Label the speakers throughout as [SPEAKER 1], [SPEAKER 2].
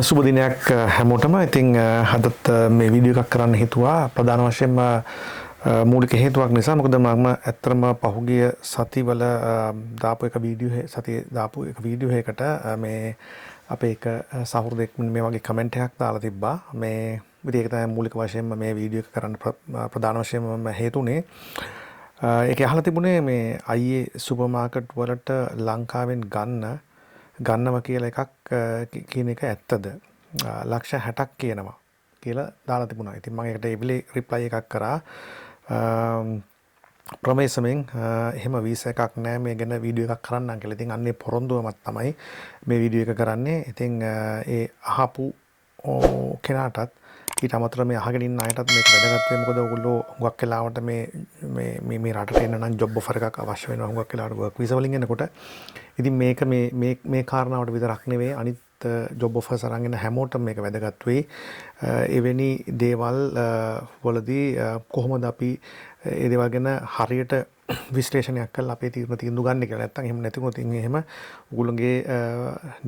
[SPEAKER 1] සුබ දිනයක් හැමෝටම. ඉතින් අදත් මේ වීඩියෝ එකක් කරන්න හිතුවා ප්‍රධාන වශයෙන්ම මූලික හේතුවක් නිසා. මොකද මම ඇත්තටම පහුගිය සතිවල දාපු එක වීඩියෝ එකකට මේ අපේ එක සහෘදෙක් මේ වගේ කමෙන්ට් එකක් දාලා තිබ්බා. මේ ඉතින් ඒක තමයි මූලික වශයෙන්ම මේ වීඩියෝ එක කරන්න ප්‍රධාන වශයෙන්ම හේතුනේ. ඒක අහලා තිබුණේ මේ අයියේ සුපර් මාකට් වලට ලංකාවෙන් ගන්නවා කියලා එකක් කියන එක ඇත්තද? ලක්ෂ 60ක් කියනවා කියලා දාලා තිබුණා. ඉතින් මම ඒකට ඒවිලේ රිප්ලයි එකක් කරා. ප්‍රමේසමෙන් එහෙම වීසා එකක් නැහැ මේ ගැන වීඩියෝ එකක් කරන්නම් කියලා. ඉතින් අන්නේ පොරොන්දුවමත් තමයි මේ වීඩියෝ එක කරන්නේ. ඉතින් ඒ අහපු කෙනාටත් ඊට අමතරව මේ අහගෙන ඉන්න අයටත් මේක වැදගත් වෙයි. මොකද ඔයගොල්ලෝ හුඟක් වෙලාවට මේ රටට එන්න නම් ජොබ් ඔෆර් එකක් අවශ්‍ය වෙනවා. හුඟක් වෙලාවට වර්ක් වීසා වලින් එනකොට. ඉතින් මේක මේ කාරණාවට විතරක් නෙවෙයි අනිත් ජොබ් ඔෆර්ස් අරන් එන හැමෝටම මේක වැදගත් වෙයි. එවැනි දේවල් වලදී කොහොමද අපි ඒ දේවල් ගැන හරියට විශ්ලේෂණයක් කරලා අපේ තීන්දුව ගන්න කියලා. නැත්තම් එහෙම නැති වුණොත් එහෙම උගලගේ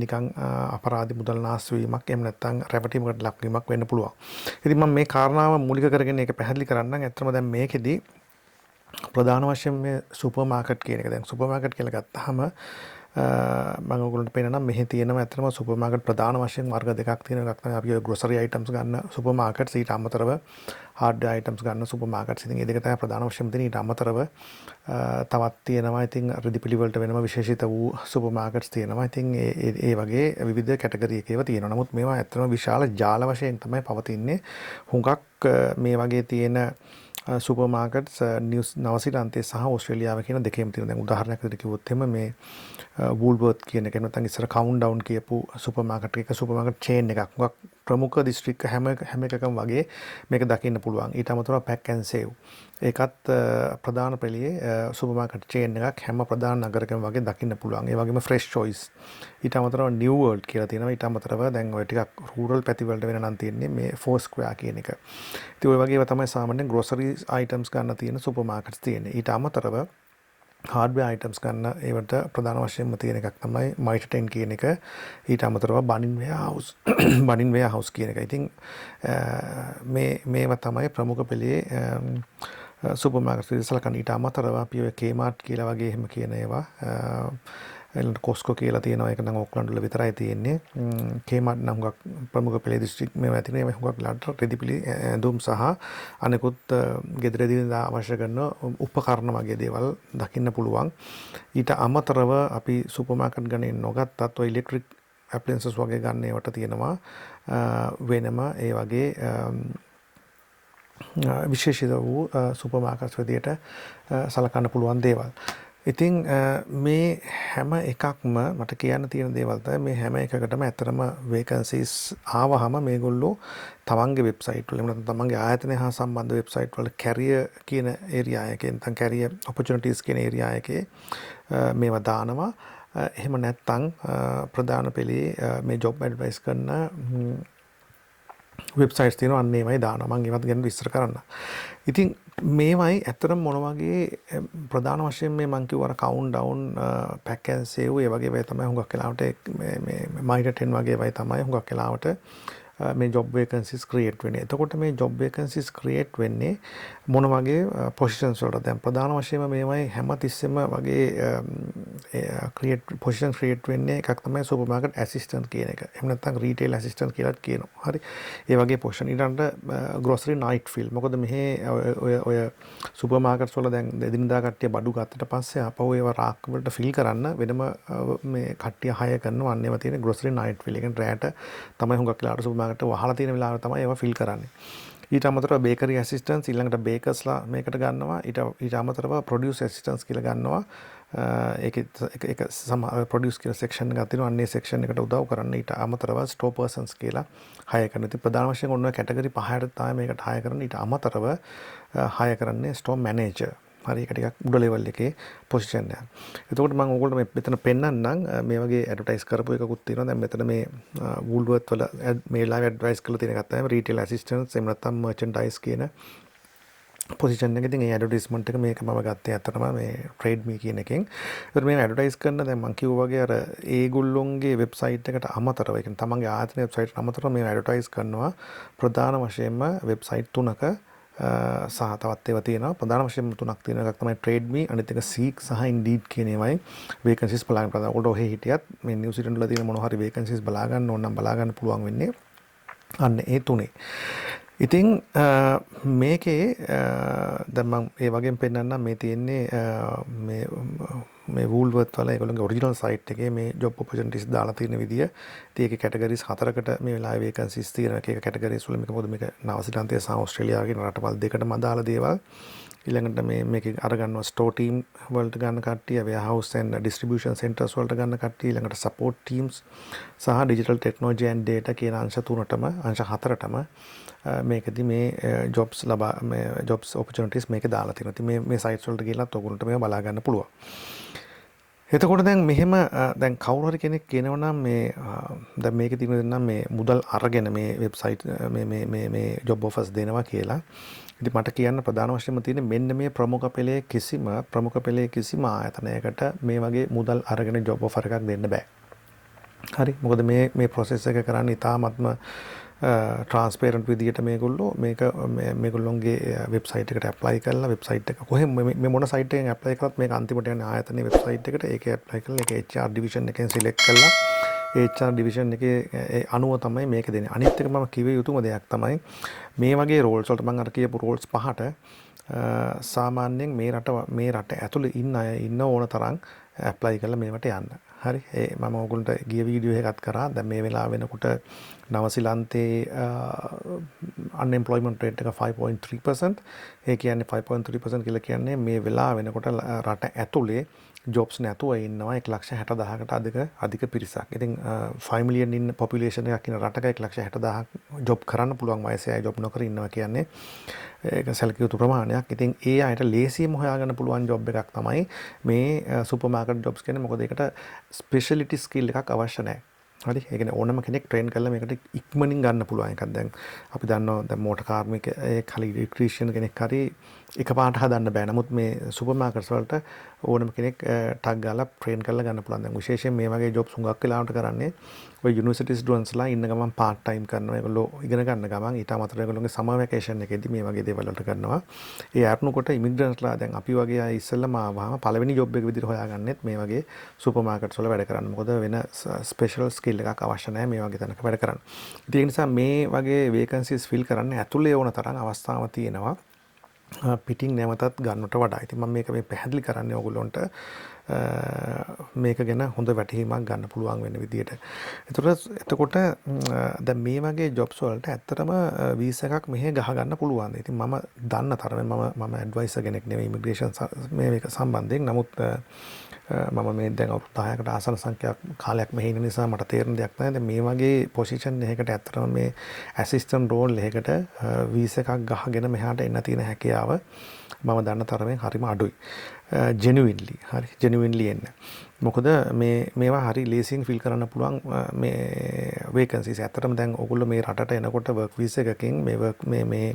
[SPEAKER 1] නිකන් අපරාධ මුදල් නාස්ති වීමක් එහෙම නැත්තම් රැවටීමකට ලක්වීමක් වෙන්න පුළුවන්. ඉතින් මම මේ කාරණාව මූලික කරගෙන ඒක පැහැදිලි කරන්නම්. ඇත්තම දැන් මේකෙදි ප්‍රධාන වශයෙන් මේ සුපර් මාකට් කියන එක. දැන් සුපර් මාකට් කියලා ගත්තාම මම ඔයගොල්ලන්ට පේනනම් මෙහි තියෙනවා ඇත්තටම සුපර් මාකට් ප්‍රධාන වශයෙන් වර්ග දෙකක් තියෙනවා. එකක් තමයි අපි ඔය ග්‍රොසරි අයිටම්ස් ගන්න සුපර් මාකට්ස්, ඊට අමතරව හાર્ඩ්වෙයාර් අයිටම්ස් ගන්න සුපර් මාකට්ස්. ඉතින් මේ දෙක තමයි ප්‍රධාන වශයෙන් තියෙන. ඊට අමතරව තවත් තියෙනවා ඉතින් රෙදිපිලි වලට වෙනම විශේෂිත වූ සුපර් මාකට්ස් තියෙනවා. ඉතින් ඒ වගේ විවිධ කැටගරි එකේව තියෙනවා. නමුත් මේවා ඇත්තටම විශාල ජාල වශයෙන් තමයි පවතින්නේ. හුඟක් මේ වගේ තියෙන සුපර් මාකට්ස් නවසීලන්තයේ සහ ඕස්ට්‍රේලියාව කියන දෙකේම තියෙනවා. දැන් උදාහරණයක් විදිහට කිව්වොත් එහෙම මේ වූල්වර්ත් කියන එක නැත්නම් ඉස්සර කවුන්ට්ඩවුන් කියපු සුපර් මාකට් එක සුපර් මාකට් චේන් එකක්. හුඟක් ප්‍රමුඛ දිස්ත්‍රික්ක හැම එකකම වගේ මේක දකින්න පුළුවන්. ඊට අමතරව පැක් ඇන්ඩ් සේව් ඒකත් ප්‍රධාන පෙළියේ සුපර් මාකට් චේන් එකක් හැම ප්‍රධාන නගරකම වගේ දකින්න පුළුවන්. ඒ වගේම ෆ්‍රෙෂ් චොයිස් ඊට අමතරව නිව් වර්ල්ඩ් කියලා තියෙනවා. ඊට අමතරව දැන් ඔය ටිකක් රූරල් පැති වලට වෙන නම් තියෙන්නේ මේ ෆෝර් ස්ක්වයර් කියන එක. ඉතින් ඔය වගේ ඒවා තමයි සාමාන්‍යයෙන් ග්‍රොසරි අයිටම්ස් ගන්න තියෙන සුපර් මාකට්ස් තියෙන්නේ. ඊට අමතරව හાર્ඩ්වෙයාර් අයිටම්ස් ගන්න ඒවට ප්‍රධාන වශයෙන්ම තියෙන එකක් තමයි මයිටර් 10 කියන එක. ඊට අමතරව බනින් වෙයා හවුස් කියන එක. ඉතින් මේවා තමයි ප්‍රමුඛ පෙළේ සුපර් මාකට්ස් විදිහට සලකන්නේ. ඊට අමතරව අපි ඔය කේමාර්ට් කියලා වගේ එහෙම කියන ඒවා එලන්ට කොස්කෝ කියලා තියෙනවා. ඒක නම් ඕක්ලන්ඩ් වල විතරයි තියෙන්නේ. කේමාර්ට් නම් හුඟක් ප්‍රමුඛ පෙළේ දිස්ත්‍රික් මේවා ඇති නේ. හුඟක් වෙලාවට රෙදිපිලි ඇඳුම් සහ අනෙකුත් ගෙදරදී අවශ්‍ය කරන උපකරණ වගේ දේවල් දකින්න පුළුවන්. ඊට අමතරව අපි සුපර් මාකට් ගණනේ නොගත්තත් ඔය ඉලෙක්ට්‍රික් ඇප්ලයන්සස් වගේ ගන්න ඒවට තියෙනවා වෙනම ඒ වගේ විශේෂිත වූ සුපර් මාකට්ස් විදියට සලකන්න පුළුවන් දේවල්. ඉතින් මේ හැම එකක්ම මට කියන්න තියෙන දේවල් තමයි මේ හැම එකකටම ඇත්තටම වේකන්සිස් ආවහම මේගොල්ලෝ තමන්ගේ වෙබ්සයිට් වල නැත්නම් තමන්ගේ ආයතනය හා සම්බන්ධ වෙබ්සයිට් වල කැරියර් කියන ඒරියා එකේ නැත්නම් කැරියර් ඔපචුනිටිස් කියන ඒරියා එකේ මේවා දානවා. එහෙම නැත්නම් ප්‍රධාන පෙළේ මේ ජොබ් ඇඩ්වයිස් කරන වෙබ්සයිට්ස් තියෙනවා. අන්න ඒවයි දානවා. මම ඒවත් ගැන විස්තර කරන්න. ඉතින් මේවයි ඇත්තටම මොන වගේ ප්‍රධාන වශයෙන් මේ මං කිව්ව අර කවුන්ට්ඩවුන් පැක් ඇන්ඩ් සේව් ඒ වගේ වෙයි තමයි හුඟක් වෙලාවට මේ මයිටර් 10 වගේ වෙයි තමයි හුඟක් වෙලාවට මේ ජොබ් වේකන්සිස් ක්‍රියේට් වෙන්නේ. එතකොට මේ ජොබ් වේකන්සිස් ක්‍රියේට් වෙන්නේ මොන වගේ පොසිෂන්ස් වලට? දැන් ප්‍රධාන වශයෙන්ම මේවයි හැම තිස්සෙම වගේ පොසිෂන් ක්‍රියේට් වෙන්නේ එකක් තමයි සුපර් මාකට් ඇසිස්ටන්ට් කියන එක. එහෙම නැත්නම් රීටේල් ඇසිස්ටන්ට් කියලාත් කියනවා. හරි. ඒ වගේ පොසිෂන් ඊළඟට ග්‍රොසරි නයිට් ෆිල්. මොකද මෙහි ඔය සුපර් මාකට්ස් වල දැන් එදිනදා කට්ටිය බඩු ගත්තට පස්සේ අපව ඒව රාක් වලට ෆිල් කරන්න වෙනම මේ කට්ටිය හය කරනවා. අන්න ඒවා තියෙන ග්‍රොසරි නයිට් ෆිල්. ඒ කියන්නේ රැට තමයි හුඟක් වෙලාවට සුපර් වහලා තියෙන වෙලාව තමයි ඒවා ෆිල් කරන්නේ. ඊට අමතරව බේකරි ඇසිස්ටන්ට්ස් ඊළඟට බේකර්ස්ලා මේකට ගන්නවා. ඊට අමතරව ප්‍රොඩියුස් ඇසිස්ටන්ට්ස් කියලා ගන්නවා. ඒක ප්‍රොඩියුස් කියලා සෙක්ෂන් එකක් තියෙනවා. අන්නේ සෙක්ෂන් එකට උදව් කරන්න ඊට අමතරව ස්ටෝර් පර්සන්ස් කියලා හය කරන. ඉතින් ප්‍රධාන වශයෙන් ඔන්න කැටගරි පහකට තමයි මේකට හය කරන්නේ. ඊට අමතරව හය කරන්නේ ස්ටෝර් මැනේජර්. හරි ඒක ටිකක් උඩ ලෙවල් එකේ පොසිෂන් එක. එතකොට මම ඕගොල්ලෝ මෙතන පෙන්නන්නම් මේ වගේ ඇඩ්වර්ටයිස් කරපු එකකුත් තියෙනවා. දැන් මෙතන මේ වූල්වර්ත් වල මේ ලයිව් ඇඩ්වර්ටයිස් කරලා තියෙන එකක් තමයි රීටේල් ඇසිස්ටන්ට්ස් එහෙම නැත්නම් මර්චන්ඩයිස් කියන පොසිෂන් එක. ඉතින් ඒ ඇඩ්වර්ටයිස්මන්ට් එක මේක මම ගත්තේ ඇත්තටම මේ ට්‍රේඩ් මී කියන එකෙන්. ඒත් මේ ඇඩ්වර්ටයිස් කරන දැන් මම කිව්වා වගේ අර ඒගොල්ලොන්ගේ වෙබ්සයිට් එකට අමතරව ඒ කියන්නේ තමන්ගේ ආයතනයේ වෙබ්සයිට් එකට අමතරව මේ ඇඩ්වර්ටයිස් කරනවා ප්‍රධාන වශයෙන්ම වෙබ්සයිට් තුනක සහ තවත් ඒවා තියෙනවා. ප්‍රධාන වශයෙන්ම තුනක් තියෙන එකක් තමයි ට්‍රේඩ් මී, අනිත් එක සීක් සහ ඉන්ඩීඩ් කියන ඒවායි වේකන්සිස් බලාගෙන ප්‍රධාන. ඔකට ඔහෙ හිටියත් මේ නිව්සීලන්ත වල තියෙන මොනවා හරි වේකන්සිස් බලා ගන්න ඕන නම් බලා ගන්න පුළුවන් වෙන්නේ අන්න ඒ තුනේ. ඉතින් මේකේ දැන් මම ඒ වගේම පෙන්නන්නම් මේ තියෙන්නේ මේ වූල්වර්ත් වල ඒගොල්ලෝගේ ඔරිජිනල් සයිට් එකේ මේ ජොබ් ඔපචුනිටිස් දාලා තියෙන විදිය. ඉතින් ඒකේ කැටගරිස් 4කට මේ වෙලාවේ වේකන්සිස් තියෙනවා. එක කැටගරිස් වල මේක මොකද මේක නවසීලන්තයේ සහ ඕස්ට්‍රේලියාව කියන රටවල් දෙකටම අදාළ දේවල්. ඊළඟට මේකේ අර ගන්නවා ස්ටෝර් ටීම් වලට ගන්න කට්ටිය, වෙයර්හවුස් ඇන්ඩ් ඩිස්ට්‍රිබියුෂන් සෙන්ටර්ස් වලට ගන්න කට්ටිය, ඊළඟට සපෝට් ටීම්ස් සහ ඩිජිටල් ටෙක්නොලොජි ඇන්ඩ් ඩේටා කියන අංශ තුනටම අංශ හතරටම මේකදී මේ ජොබ්ස් ඔපචුනිටිස් මේකේ දාලා තියෙනවා. ඉතින් මේ සයිට්ස් වලට ගිහලාත් ඔයගොල්ලන්ට මේව බලා ගන්න පුළුවන්. එතකොට දැන් මෙහෙම දැන් කවුරු හරි කෙනෙක් කියනවා නම් මේ දැන් මේකේ තියෙන නම් මේ මුදල් අරගෙන මේ වෙබ්සයිට් මේ ජොබ් ඔෆර්ස් දෙනවා කියලා. ඉතින් මට කියන්න ප්‍රධාන වශයෙන්ම තියෙන්නේ මෙන්න මේ ප්‍රමුඛ පෙළේ කිසිම ආයතනයකට මේ වගේ මුදල් අරගෙන ජොබ් ඔෆර් එකක් දෙන්න බෑ. හරි. මොකද මේ process එක කරන්නේ ඉතාමත්ම ට්‍රාන්ස්පේරන්ට් විදියට මේගොල්ලොන්ගේ වෙබ්සයිට් එකට ඇප්ලයි කරලා වෙබ්සයිට් එක කොහෙම මේ මොන සයිට් එකෙන් ඇප්ලයි කරත් මේක අන්තිමට යන්නේ ආයතනයේ වෙබ්සයිට් එකට. ඒක ඇප්ලයි කරලා ඒක HR ඩිවිෂන් එකෙන් සිලෙක්ට් කරලා HR ඩිවිෂන් එකේ අනුව තමයි මේක දෙන්නේ. අනිත් එක මම කිව්වේ යුතුම දෙයක් තමයි මේ වගේ රෝල්ස් වලට මම අර කියපු රෝල්ස් පහට සාමාන්‍යයෙන් මේ රට ඇතුළේ ඉන්න අය ඉන්න ඕන තරම් ඇප්ලයි කරලා මේවට යන්න. හරි. මම ඕගොල්ලන්ට ගිය වීඩියෝ එකක් කරා. දැන් මේ වෙලාව වෙනකොට නවසීලන්තේ unemployment rate එක 5.3%. ඒ කියන්නේ 5.3% කියලා කියන්නේ මේ වෙලාව වෙනකොට රට ඇතුලේ jobs නැතුව ඉන්නවා 1,60,000කට අධික පිරිසක්. ඉතින් 5 million ඉන්න population එකක් ඉන්න රටක 1,60,000 job කරන්න පුළුවන් වයසේ අය job නොකර ඉන්නවා කියන්නේ ඒක සැලකිය යුතු ප්‍රමාණයක්. ඉතින් ඒ අයට ලේසියෙන්ම හොයාගන්න පුළුවන් job එකක් තමයි මේ සුපර් මාකට් jobs කියන්නේ. මොකද ඒකට specialty skill එකක් අවශ්‍ය නැහැ. හරි. ඒ කියන්නේ ඕනම කෙනෙක් ට්‍රේන් කරලා මේකට ඉක්මනින් ගන්න පුළුවන් එකක්. දැන් අපි දන්නවා දැන් මෝටර් කාර්මිකයෙක් කලින් ඉලෙක්ට්‍රීෂියන් කෙනෙක් හරි එකපාරට හදන්න බෑ. නමුත් මේ සුපර් මාකට්ස් වලට ඕනම කෙනෙක් ටග් ගාලා ට්‍රේන් කරලා ගන්න පුළුවන්. දැන් විශේෂයෙන් මේ වගේ ජොබ්ස් හුඟක් වෙලාවට කරන්නේ ඔය යුනිවර්සිටි ස්ටුඩන්ට්ස්ලා ඉන්න ගමන් පාර්ට් ටයිම් කරනවා. ඒගොල්ලෝ ඉගෙන ගන්න ගමන් ඊට අමතරව ඒගොල්ලෝගේ සමර් වැකේෂන් එකේදී මේ වගේ දේවල් වලට කරනවා. ඒ අරනකොට ඉමිග්‍රන්ට්ස්ලා දැන් අපි වගේ අය ඉස්සෙල්ලාම ආවම පළවෙනි ජොබ් එක විදිහට හොයාගන්නෙත් මේ වගේ සුපර් මාකට්ස් වල වැඩ කරන්න. මොකද වෙන ස්පෙෂල් ස්කිල් එකක් අවශ්‍ය නැහැ මේ වගේ තැනක වැඩ කරන්න. ඉතින් ඒ නිසා මේ වගේ වේකන්සිස් ෆිල් කරන්න ඇතුලේ ඕන තරම් අවස්ථාව තියෙනවා. පිටින් නැවතත් ගන්නට වඩා. ඉතින් මම මේක මේ පැහැදිලි කරන්නේ ඕගොල්ලන්ට මේක ගැන හොඳ වැටහීමක් ගන්න පුළුවන් වෙන විදියට. එතකොට දැන් මේ වගේ ජොබ්ස් වලට ඇත්තටම වීසා එකක් මෙහෙ ගහ ගන්න පුළුවන්. ඉතින් මම දන්න තරමේ මම ඇඩ්වයිසර් කෙනෙක් නෙවෙයි ඉමිග්‍රේෂන් මේක සම්බන්ධයෙන්. නමුත් මම මේ දැන් 10කට ආසන සංඛ්‍යාවක් කාලයක් මෙහි ඉන්න නිසා මට තේරෙන දෙයක් නැහැ. දැන් මේ වගේ පොසිෂන් එකකට ඇත්තටම මේ ඇසිස්ටන්ට් රෝල් එකකට වීසා එකක් ගහගෙන මෙහාට එන්න තියෙන හැකියාව මම දන්න තරමෙන් හරිම අඩුයි. ජෙනුවින්ලි එන්න. මොකද මේවා හරි ලේසියෙන් ෆිල් කරන්න පුළුවන් මේ වේකන්සිස්. ඇත්තටම දැන් ඔයගොල්ලෝ මේ රටට එනකොට වර්ක් වීසා එකකින් මේ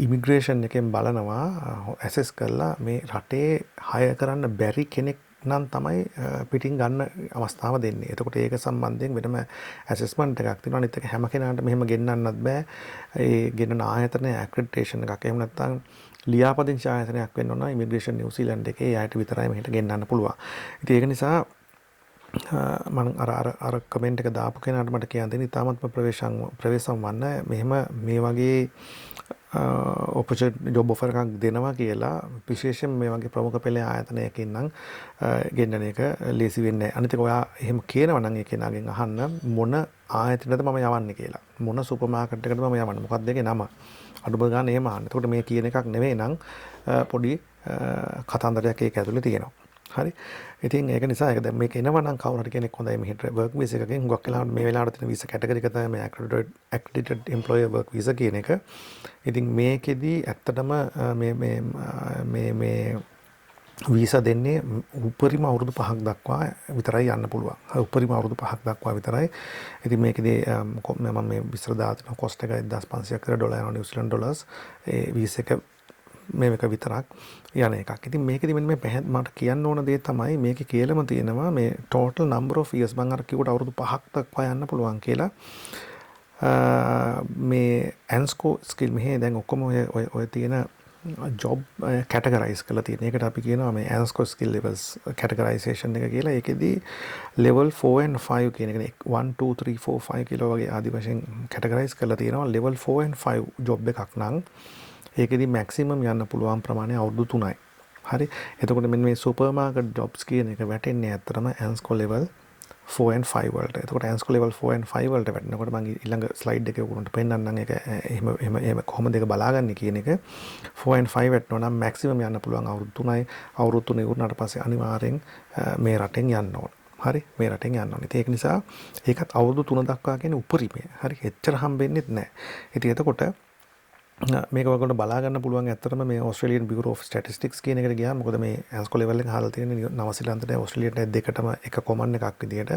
[SPEAKER 1] ඉමිග්‍රේෂන් එකෙන් බලනවා ඇසෙස් කරලා මේ රටේ හයර් කරන්න බැරි කෙනෙක් නම් තමයි පිටින් ගන්න අවස්ථාව දෙන්නේ. එතකොට ඒක සම්බන්ධයෙන් වෙනම ඇසෙස්මන්ට් එකක් තියෙනවා. අනිත් එක හැම කෙනාටම මෙහෙම ගෙන්නන්නත් බෑ. ඒ ගෙන්නන ආයතනයේ ඇක්‍රෙඩිටේෂන් එකක්. එහෙම නැත්නම් ලියාපදිංචි ආයතනයක් වෙන්න ඕන ඉමිග්‍රේෂන් නිව්සීලන්ත එකේ. ඒ අයට විතරයි මෙහෙට ගෙන්නන්න පුළුවන්. ඉතින් ඒක නිසා මම අර කමෙන්ට් එක දාපු කෙනාට මට කියන්න දෙන්නේ ඉතාමත්ම ප්‍රවේශම් වන්න මෙහෙම මේ වගේ ඔපචුනිටි ජොබ් ඔෆර් එකක් දෙනවා කියලා විශේෂයෙන් මේ වගේ ප්‍රමුඛ පෙළේ ආයතනයකින් නම් ගෙන්නන එක ලේසි වෙන්නේ නැහැ. අනිත් එක ඔයා එහෙම කියනවා නම් ඒ කෙනාගෙන් අහන්න මොන ආයතනයකද මම යවන්නේ කියලා. මොන සුපර් මාකට් එකකටද මම යවන්නේ. මොකක්ද ඒකේ නම? අඩුම ගන්න එහෙම අහන්න. එතකොට මේ කියන එකක් නෙවෙයි නම් පොඩි කතන්දරයක් ඒක ඇතුලේ තියෙනවා. හරි. ඉතින් ඒක නිසා ඒක දැන් මේක එනවා නම් කවුරු හරි කෙනෙක් හොඳයි මෙහෙට වර්ක් වීසා එකකින් හුඟක් වෙලාවට මේ වෙලාවට තියෙන වීසා කැටගරි එක තමයි මේ accredited employer work visa කියන එක. ඉතින් මේකෙදි ඇත්තටම මේ වීසා දෙන්නේ උපරිම අවුරුදු 5ක් දක්වා විතරයි යන්න පුළුවන්. උපරිම අවුරුදු 5ක් දක්වා විතරයි. ඉතින් මේකෙදී මම මේ විස්තර දාලා තියෙන කොස්ට් එක $1,500 කට ඩොලර් යනවා නිව්සීලන්ත ඩොලර්ස්. ඒ වීසා එක මේක විතරක් යන එකක්. ඉතින් මේකෙදි මෙන්න මේ මට කියන්න ඕන දේ තමයි මේකේ කියලාම තියෙනවා මේ total number of years මම අර කිව්වට අවුරුදු 5ක් දක්වා යන්න පුළුවන් කියලා. මේ ANSCO ස්කිල් මෙහි දැන් ඔක්කොම ඔය තියෙන ජොබ් කැටගරයිස් කරලා තියෙන එකට අපි කියනවා මේ ANSCO skill levels categorization එක කියලා. ඒකෙදී level 4 and 5 කියන එක 1 2 3 4 5 කියලා වගේ ආදි වශයෙන් categorize කරලා තියෙනවා. level 4 and 5 job එකක් නම් ඒකෙදී maximum යන්න පුළුවන් ප්‍රමාණය අවුරුදු 3යි. හරි. එතකොට මෙන්න මේ supermarket jobs කියන එක වැටෙන්නේ ඇත්තටම ANSCO level 4 and 5 වලට. එතකොට ANSCO level 4 and 5 වලට වැටෙනකොට මම ඊළඟ ස්ලයිඩ් එකේ උගුරන්ට පෙන්නන්නම් ඒක එහෙම කොහොමද ඒක බලාගන්නේ කියන එක. 4 and 5 වැටෙනවා නම් මැක්සිමම් යන්න පුළුවන් අවුරුදු 3යි. අවුරුදු 3 ඉවරනාට පස්සේ අනිවාර්යෙන් මේ රටෙන් යන්න ඕන. හරි. මේ රටෙන් යන්න ඕනේ. ඒක නිසා ඒකත් අවුරුදු 3 දක්වා කියන්නේ උපරිමය. හරි. එච්චර හම්බෙන්නෙත් නැහැ. ඉතින් එතකොට මේක ඔයගොල්ලෝ බලා ගන්න පුළුවන්. ඇත්තටම මේ Australian Bureau of Statistics කියන එකට ගියාම මොකද මේ ANSCO level එක හදලා තියෙන්නේ නවසීලන්තට ඕස්ට්‍රේලියාට දෙකටම එක කොමන් එකක් විදියට.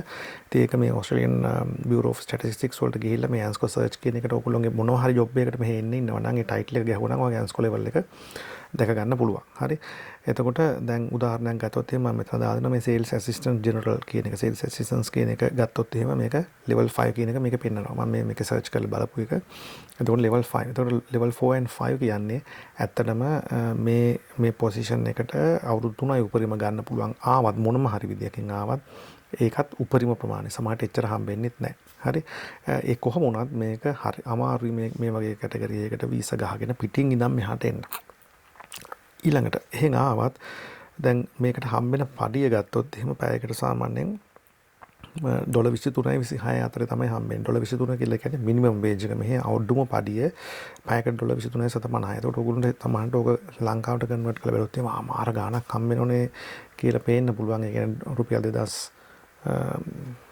[SPEAKER 1] ඉතින් ඒක මේ Australian Bureau of Statistics වලට ගිහිල්ලා මේ ANSCO search කියන එකට ඔයගොල්ලෝගේ මොනවා හරි job එකකට මෙහෙ එන්න ඉන්නවා නම් ඒ title එක ගැහුවනම් ඔයගේ ANSCO level එක දැක ගන්න පුළුවන්. හරි. එතකොට දැන් උදාහරණයක් ගත්තොත් එහෙනම් මම මෙතන දානවා මේ sales assistant general කියන එක sales assistants කියන එක ගත්තොත් එහෙම මේක level 5 කියන එක මේක පෙන්නනවා. මම මේක search කරලා බලපු එක. එතකොට level 5. එතකොට level 4 and 5 කියන්නේ ඇත්තටම මේ position එකට අවුරුදු 3යි උපරිම ගන්න පුළුවන්. ආවත් මොනම හරි විදියකින් ආවත් ඒකත් උපරිම ප්‍රමාණය. සමහරට එච්චර හම්බෙන්නෙත් නැහැ. හරි. ඒ කොහොම වුණත් මේක හරි අමාරුයි මේ වගේ කැටගරි එකකට වීසා ගහගෙන පිටින් ඉඳන් මෙහාට එන්න. ඊළඟට එහෙන් ආවත් දැන් මේකට හම්බෙන පඩිය ගත්තොත් එහෙම පැයකට සාමාන්‍යයෙන් $23යි 26 අතර තමයි හම්බෙන්නේ. $23 කියලා කියන්නේ මිනිමම් වේජ් එක. මෙහි අවුරුදුම පඩිය පැයකට $23.50. ඒකට ඔයගොල්ලන්ට තමන්ට ඕක ලංකාවට කන්වර්ට් කරලා බලුවොත් එහෙම අමාර ගාණක් හම්බෙනෝනේ කියලා පේන්න පුළුවන්. ඒ කියන්නේ රුපියල්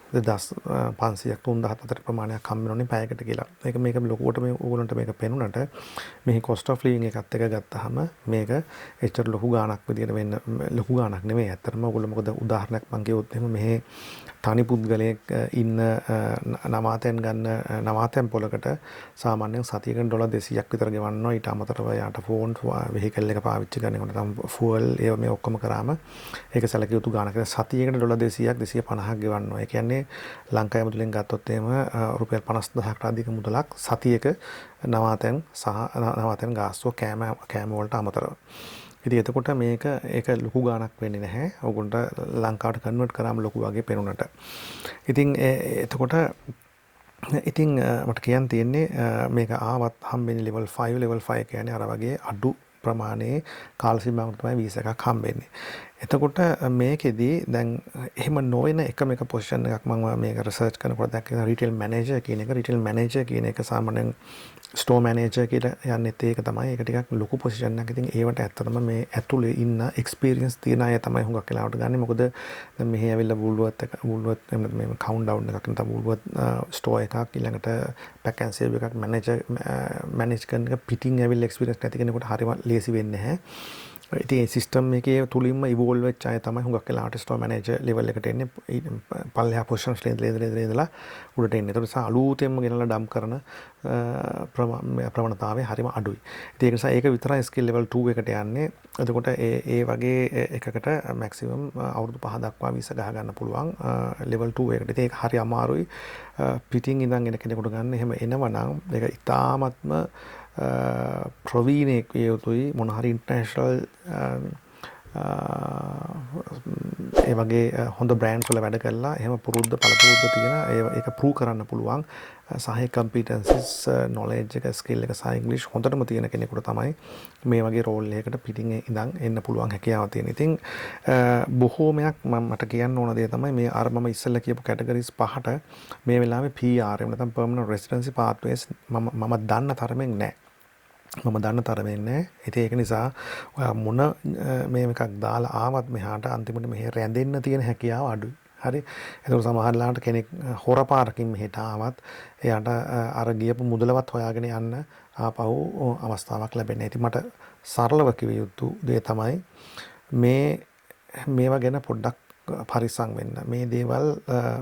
[SPEAKER 1] 2500ක් 3000 අතර ප්‍රමාණයක් හම්බෙනෝනේ පැයකට කියලා. මේක ලොකුවට මේ ඕගොල්ලන්ට මේක පෙනුනට මෙහි cost of living එකත් එක ගත්තාම මේක එච්චර ලොකු ගාණක් විදියට වෙන්න ලොකු ගාණක් නෙමෙයි. ඇත්තටම ඔයගොල්ලෝ මොකද උදාහරණයක් මම කියවොත් එහෙම මෙහි තනි පුද්ගලයෙක් ඉන්න නවාතැන් ගන්න නවාතැන් පොලකට සාමාන්‍යයෙන් සතියකට $200ක් විතර ගෙවන්නවා. ඊට අමතරව යාට ෆෝන් වෙහිකල් එක පාවිච්චි කරනකොට තමයි ෆුවල් ඒ මේ ඔක්කොම කරාම ඒක සැලකිය යුතු ගාණක්. සතියකට $200ක් 250ක් ගෙවන්නවා. ඒ කියන්නේ ලංකාවේ මුදලෙන් ගත්තොත් එහෙම රුපියල් 50000කට අධික මුදලක් සතියක නවාතැන් සහ නවාතැන් ගාස්තුව කෑම වලට අමතරව. ඉතින් එතකොට ඒක ලොකු ගාණක් වෙන්නේ නැහැ. ඔයගොල්ලන්ට ලංකාවට කන්වර්ට් කරාම ලොකු වගේ පේනුනට. ඉතින් එතකොට මට කියන්න තියෙන්නේ මේක ආවත් හම්බෙන්නේ level 5 level 5 කියන්නේ අර වගේ අඩු ප්‍රමාණයේ කාල සීමාවකට තමයි වීසා එකක් හම්බෙන්නේ. එතකොට මේකෙදී දැන් එහෙම නොවන එකම එක පොසිෂන් එකක් මම මේක රිසර්ච් කරනකොට දැක්කේ රීටේල් මැනේජර් කියන එක. රීටේල් මැනේජර් කියන එක සාමාන්‍යයෙන් ස්ටෝර් මැනේජර් කියලා යන්නේත් ඒක තමයි. ඒක ටිකක් ලොකු පොසිෂන් එකක්. ඉතින් ඒවට ඇත්තටම මේ ඇතුලේ ඉන්න එක්ස්පීරියන්ස් තියන අය තමයි හුඟක් වෙලාවට ගන්න. මොකද දැන් මෙහි ඇවිල්ලා වුල්වර්ත් එහෙම මේ කවුන්ට් ඩවුන් එකක් නැත්නම් වුල්වර්ත් ස්ටෝර් එකක් ඊළඟට පැක් ඇන්ඩ් සේව් එකක් මැනේජ් කරන එක පිටින් ඇවිල්ලා එක්ස්පීරියන්ස් නැති කෙනෙකුට හරිම ලේසි වෙන්නේ නැහැ. ඉතින් ඒ සිස්ටම් එකේ තුලින්ම ඉවෝල්ව් වෙච්ච අය තමයි හුඟක් වෙලාවට ස්ටෝර් මැනේජර් ලෙවල් එකට එන්නේ. පල්ලෙහා පොසිෂන්ස් ඉඳලා උඩට එන්නේ. ඒකට අලුතෙන්ම ගෙනලා ඩම්ප් කරන ප්‍රවණතාවය හරිම අඩුයි. ඉතින් ඒක නිසා ඒක විතරයි ස්කිල් ලෙවල් 2 එකට යන්නේ. එතකොට ඒ වගේ එකකට මැක්සිමම් අවුරුදු 5 දක්වා වීසා ගහ ගන්න පුළුවන් ලෙවල් 2 එකට. ඉතින් ඒක හරි අමාරුයි. පිටින් ඉඳන් එන කෙනෙකුට ගන්න. එහෙම එනවනම් ඒක ඉතාමත්ම ප්‍රවීණයෙක් විය යුතුයි. මොන හරි ඉන්ටර්නැෂනල් ඒ වගේ හොඳ බ්‍රෑන්ඩ්ස් වල වැඩ කරලා එහෙම පළපුරුද්ද තියෙන ඒක ප්‍රූව් කරන්න පුළුවන් සහ කම්පිටන්සිස් නොලෙජ් එක ස්කිල් එක සහ ඉංග්‍රීසි හොඳටම තියෙන කෙනෙකුට තමයි මේ වගේ රෝල් එකකට පිටින් ඉඳන් එන්න පුළුවන් හැකියාව තියෙන. ඉතින් බොහෝමයක් මට කියන්න ඕන දේ තමයි මේ අර මම ඉස්සෙල්ලා කියපු කැටගරිස් පහට මේ වෙලාවේ PR එහෙම නැත්නම් permanent residency pathways මම දන්න තරමින් නැහැ. මම දන්න තරමින් නැහැ. ඉතින් ඒක නිසා ඔයා මොන මේ එකක් දාලා ආවත් මෙහාට අන්තිමට මෙහෙ රැඳෙන්න තියෙන හැකියාව අඩුයි. හරි. ඒක සමහරලාට කෙනෙක් හොරපාරකින් මෙහෙට ආවත් එයාට අර ගියපු මුදලවත් හොයාගෙන යන්න ආපහු අවස්ථාවක් ලැබෙන්නේ. ඉතින් මට සරලව කිව යුතු දේ තමයි මේවා ගැන පොඩ්ඩක් පරිස්සම් වෙන්න. මේ දේවල්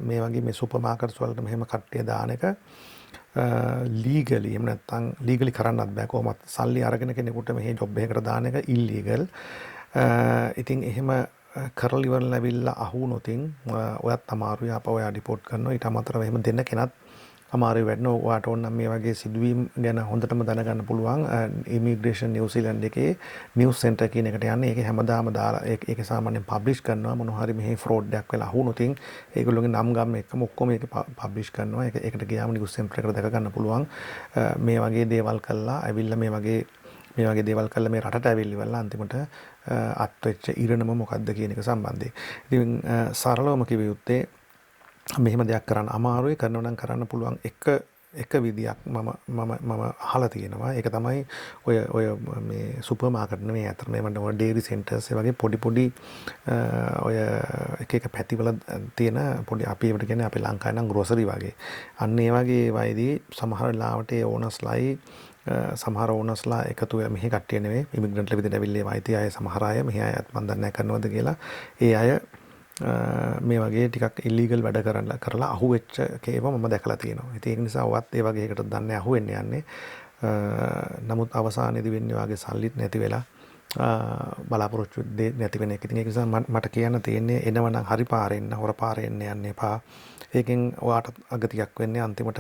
[SPEAKER 1] මේ වගේ මේ සුපර් මාකට්ස් වලට මෙහෙම කට්ටිය දාන එක ලීගලි එහෙම නැත්නම් ලීගලි කරන්නත් බෑ කොහොමත් සල්ලි අරගෙන කෙනෙකුට මෙහි ජොබ් එකකට දාන එක ඉල්ලීගල්. ඉතින් එහෙම කරලා ඉවරලා ඇවිල්ලා අහුනොතින් ඔයත් අමාරුයි අප ඔයා රිපෝට් කරනවා. ඊට අමතරව එහෙම දෙන්න කෙනත් අමාරුයි වෙන්න. ඔයාට ඕන නම් මේ වගේ සිදුවීම් ගැන හොඳටම දැනගන්න පුළුවන් ඉමිග්‍රේෂන් නිව්සීලන්ඩ් එකේ නිවුස් සෙන්ටර් කියන එකට යන්න. ඒකේ හැමදාම දාලා ඒක සාමාන්‍යයෙන් පබ්ලිෂ් කරනවා. මොනවා හරි මෙහි ෆ්‍රෝඩ් එකක් වෙලා අහුනොතින් ඒගොල්ලෝගේ නම් ගම් එක්කම ඔක්කොම ඒක පබ්ලිෂ් කරනවා. ඒකට ගියාම නිවුස් සෙන්ටර් එකට දැක ගන්න පුළුවන්. මේ වගේ දේවල් කළා ඇවිල්ලා මේ වගේ දේවල් කළා මේ රටට ඇවිල්ලිවලා අන්තිමට අත්වෙච්ච ඉරණම මොකක්ද කියන එක සම්බන්ධයෙන්. ඉතින් සරලවම කිව යුත්තේ මෙහෙම දෙයක් කරන්න අමාරුයි. කරනවා නම් කරන්න පුළුවන් එක විදියක් මම අහලා තියෙනවා. ඒක තමයි ඔය මේ සුපර් මාකට් නෙමෙයි අතර මේවට ඔය ඩේරි සෙන්ටර්ස් ඒ වගේ පොඩි ඔය එක පැතිවල තියෙන පොඩි අපි ඒවට කියන්නේ අපේ ලංකාවේ නම් ග්‍රොසරි වගේ. අන්න ඒ වගේ වයිදී සමහර ලාවට ඒ ඕනර්ස්ලායි සමහර ඕනර්ස්ලා එකතු වෙලා මෙහි කට්ටිය නෙමෙයි ඉමිග්‍රන්ට්ලා විදිහට ඇවිල්ලා වයිති අය සමහර අය මෙහි අයත් මන් දන්නේ නැහැ කරනවද කියලා. ඒ අය මේ වගේ ටිකක් ඉල්ලීගල් වැඩ කරලා අහුවෙච්ච කේව මම දැකලා තියෙනවා. ඉතින් ඒක නිසා ඔවත් ඒ වගේ එකකට දන්නේ අහුවෙන්න යන්නේ. නමුත් අවසානයේදී වෙන්නේ වාගේ සල්ලිත් නැති වෙලා බලාපොරොත්තු නැති වෙන එක. ඉතින් ඒක නිසා මට කියන්න තියෙන්නේ එනවනම් හරි පාරෙන්න හොර පාරෙන්න යන්න එපා. ඒකෙන් ඔයාට අගතියක් වෙන්නේ අන්තිමට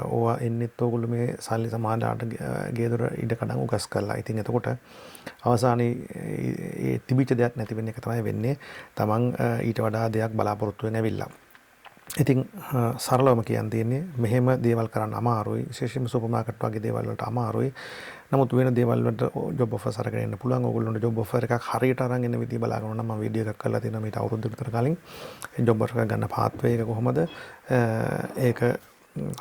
[SPEAKER 1] ඕවා එන්නෙත් ඕගොල්ලෝ මේ සල්ලි සමාජාට ගේදොර ඉඩ කඩන් උගස් කරලා. ඉතින් එතකොට අවසානයේ ඒ තිබිච්ච දෙයක් නැති වෙන එක තමයි වෙන්නේ. තමන් ඊට වඩා දෙයක් බලාපොරොත්තු වෙන ඇවිල්ලා. ඉතින් සරලවම කියන්න තියෙන්නේ මෙහෙම දේවල් කරන්න අමාරුයි. විශේෂයෙන්ම සුපර් මාකට් වගේ දේවල් වලට අමාරුයි. නමුත් වෙන දේවල් වලට ජොබ් ඔෆර්ස් අරගෙන එන්න පුළුවන්. ඕගොල්ලන්ට ජොබ් ඔෆර් එකක් හරියට අරන් එන විදිය බලා ගන්න නම් මම වීඩියෝ එකක් කරලා තියෙනවා මීට අවුරුද්දකට විතර කලින්. ජොබ් ඔෆර් එකක් ගන්න පාත්වේ එක කොහොමද? ඒක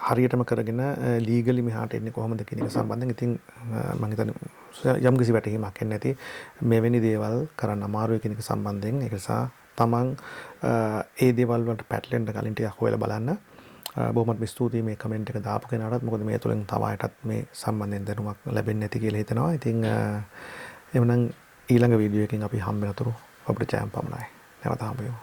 [SPEAKER 1] හරියටම කරගෙන ලීගලි මෙහාට එන්නේ කොහොමද කියන එක සම්බන්ධයෙන් ඉතින් මම හිතන්නේ යම් කිසි වැටහීමක් එන්නේ නැති මෙවැනි දේවල් කරන්න අමාරුයි කියන එක සම්බන්ධයෙන්. ඒක නිසා තමන් ඒ දේවල් වලට පැටලෙන්න කලින් ටිකක් හොයලා බලන්න. බොහොමත් ස්තුතියි මේ කමෙන්ට් එක දාපු කෙනාටත්. මොකද මේ තුලින් තව අයටත් මේ සම්බන්ධයෙන් දැනුමක් ලැබෙන්නේ නැති කියලා හිතනවා. ඉතින් එhmenan ඊළඟ වීඩියෝ එකකින් අපි හම්බ වෙනතුරු අපිට ජයම් පමණයි. නැවත හම්බ වෙමු.